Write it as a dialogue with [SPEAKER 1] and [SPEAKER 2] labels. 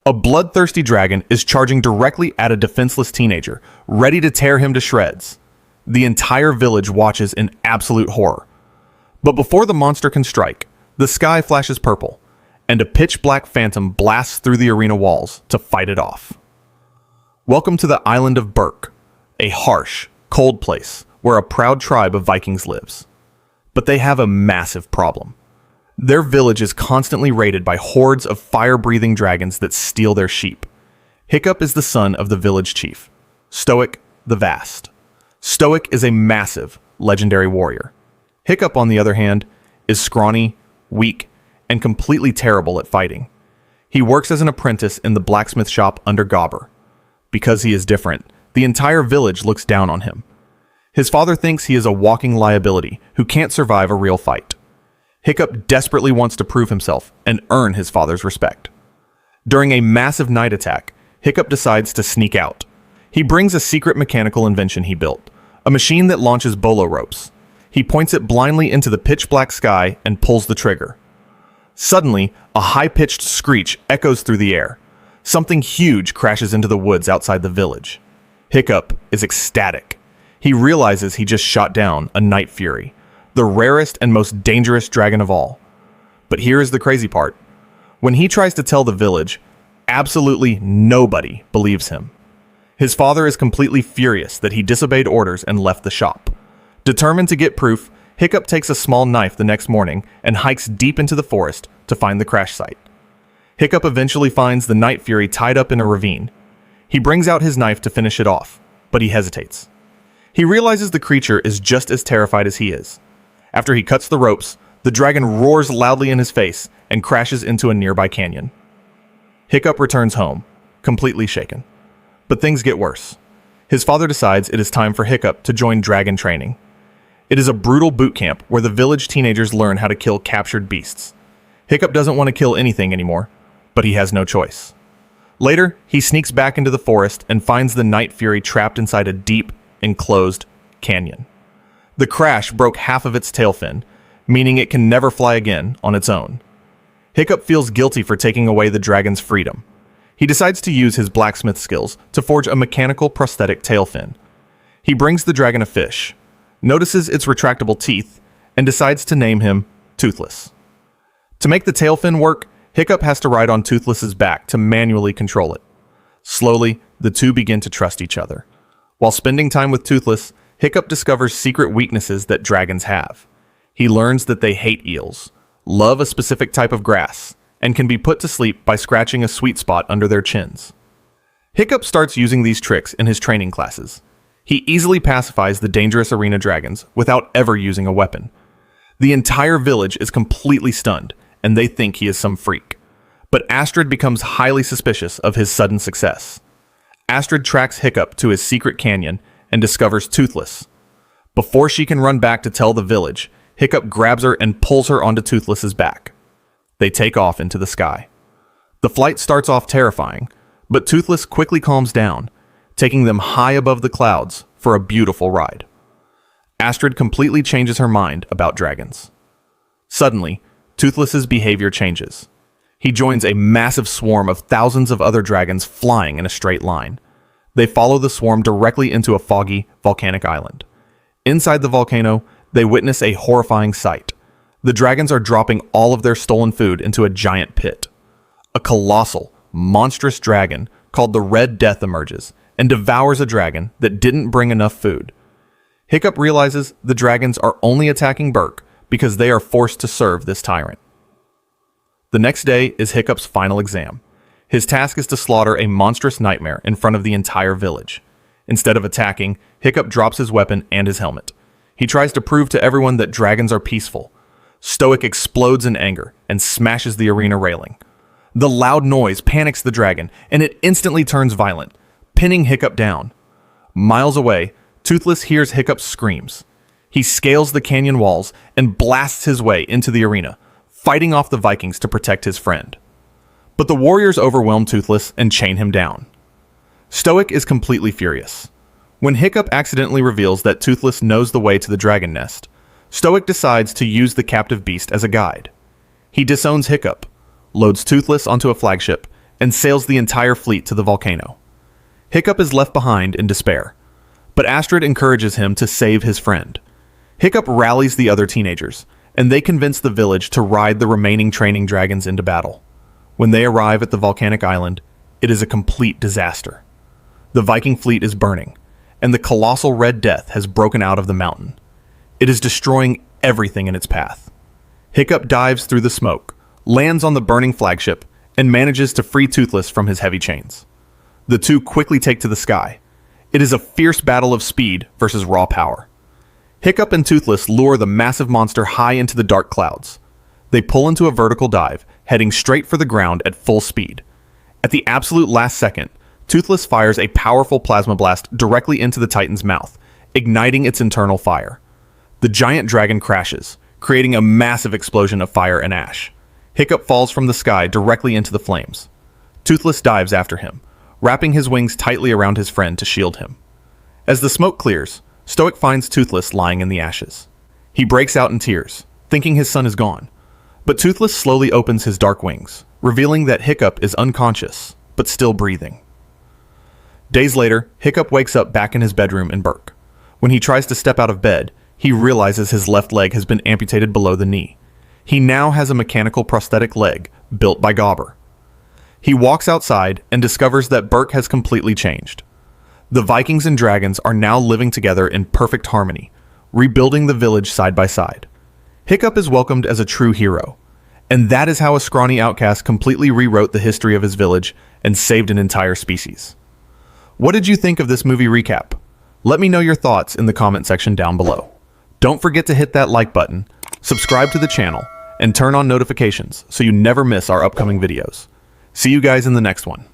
[SPEAKER 1] A bloodthirsty dragon is charging directly at a defenseless teenager, ready to tear him to shreds. The entire village watches in absolute horror. But before the monster can strike, the sky flashes purple, and a pitch-black phantom blasts through the arena walls to fight it off. Welcome to the island of Berk, a harsh, cold place where a proud tribe of Vikings lives. But they have a massive problem. Their village is constantly raided by hordes of fire-breathing dragons that steal their sheep. Hiccup is the son of the village chief, Stoic the Vast. Stoic is a massive, legendary warrior. Hiccup, on the other hand, is scrawny, weak, and completely terrible at fighting. He works as an apprentice in the blacksmith shop under Gobber. Because he is different, the entire village looks down on him. His father thinks he is a walking liability who can't survive a real fight. Hiccup desperately wants to prove himself and earn his father's respect. During a massive night attack, Hiccup decides to sneak out. He brings a secret mechanical invention he built, a machine that launches bolo ropes. He points it blindly into the pitch-black sky and pulls the trigger. Suddenly, a high-pitched screech echoes through the air. Something huge crashes into the woods outside the village. Hiccup is ecstatic. He realizes he just shot down a Night Fury, the rarest and most dangerous dragon of all. But here is the crazy part. When he tries to tell the village, absolutely nobody believes him. His father is completely furious that he disobeyed orders and left the shop. Determined to get proof, Hiccup takes a small knife the next morning and hikes deep into the forest to find the crash site. Hiccup eventually finds the Night Fury tied up in a ravine. He brings out his knife to finish it off, but he hesitates. He realizes the creature is just as terrified as he is. After he cuts the ropes, the dragon roars loudly in his face and crashes into a nearby canyon. Hiccup returns home, completely shaken. But things get worse. His father decides it is time for Hiccup to join dragon training. It is a brutal boot camp where the village teenagers learn how to kill captured beasts. Hiccup doesn't want to kill anything anymore, but he has no choice. Later, he sneaks back into the forest and finds the Night Fury trapped inside a deep, enclosed canyon. The crash broke half of its tail fin, meaning it can never fly again on its own. Hiccup feels guilty for taking away the dragon's freedom. He decides to use his blacksmith skills to forge a mechanical prosthetic tail fin. He brings the dragon a fish, notices its retractable teeth, and decides to name him Toothless. To make the tail fin work, Hiccup has to ride on Toothless's back to manually control it. Slowly, the two begin to trust each other. While spending time with Toothless, Hiccup discovers secret weaknesses that dragons have. He learns that they hate eels, love a specific type of grass, and can be put to sleep by scratching a sweet spot under their chins. Hiccup starts using these tricks in his training classes. He easily pacifies the dangerous arena dragons without ever using a weapon. The entire village is completely stunned, and they think he is some freak. But Astrid becomes highly suspicious of his sudden success. Astrid tracks Hiccup to his secret canyon and discovers Toothless. Before she can run back to tell the village, Hiccup grabs her and pulls her onto Toothless's back. They take off into the sky. The flight starts off terrifying, but Toothless quickly calms down, taking them high above the clouds for a beautiful ride. Astrid completely changes her mind about dragons. Suddenly, Toothless's behavior changes. He joins a massive swarm of thousands of other dragons flying in a straight line. They follow the swarm directly into a foggy, volcanic island. Inside the volcano, they witness a horrifying sight. The dragons are dropping all of their stolen food into a giant pit. A colossal, monstrous dragon called the Red Death emerges and devours a dragon that didn't bring enough food. Hiccup realizes the dragons are only attacking Berk because they are forced to serve this tyrant. The next day is Hiccup's final exam. His task is to slaughter a monstrous nightmare in front of the entire village. Instead of attacking, Hiccup drops his weapon and his helmet. He tries to prove to everyone that dragons are peaceful. Stoic explodes in anger and smashes the arena railing. The loud noise panics the dragon, and it instantly turns violent, pinning Hiccup down. Miles away, Toothless hears Hiccup's screams. He scales the canyon walls and blasts his way into the arena, fighting off the Vikings to protect his friend. But the warriors overwhelm Toothless and chain him down. Stoic is completely furious. When Hiccup accidentally reveals that Toothless knows the way to the dragon nest, Stoic decides to use the captive beast as a guide. He disowns Hiccup, loads Toothless onto a flagship, and sails the entire fleet to the volcano. Hiccup is left behind in despair, but Astrid encourages him to save his friend. Hiccup rallies the other teenagers, and they convince the village to ride the remaining training dragons into battle. When they arrive at the volcanic island, it is a complete disaster. The Viking fleet is burning, and the colossal Red Death has broken out of the mountain. It is destroying everything in its path. Hiccup dives through the smoke, lands on the burning flagship, and manages to free Toothless from his heavy chains. The two quickly take to the sky. It is a fierce battle of speed versus raw power. Hiccup and Toothless lure the massive monster high into the dark clouds. They pull into a vertical dive, heading straight for the ground at full speed. At the absolute last second, Toothless fires a powerful plasma blast directly into the Titan's mouth, igniting its internal fire. The giant dragon crashes, creating a massive explosion of fire and ash. Hiccup falls from the sky directly into the flames. Toothless dives after him, wrapping his wings tightly around his friend to shield him. As the smoke clears, Stoic finds Toothless lying in the ashes. He breaks out in tears, thinking his son is gone. But Toothless slowly opens his dark wings, revealing that Hiccup is unconscious, but still breathing. Days later, Hiccup wakes up back in his bedroom in Berk. When he tries to step out of bed, he realizes his left leg has been amputated below the knee. He now has a mechanical prosthetic leg built by Gobber. He walks outside and discovers that Berk has completely changed. The Vikings and dragons are now living together in perfect harmony, rebuilding the village side by side. Hiccup is welcomed as a true hero, and that is how a scrawny outcast completely rewrote the history of his village and saved an entire species. What did you think of this movie recap? Let me know your thoughts in the comment section down below. Don't forget to hit that like button, subscribe to the channel, and turn on notifications so you never miss our upcoming videos. See you guys in the next one.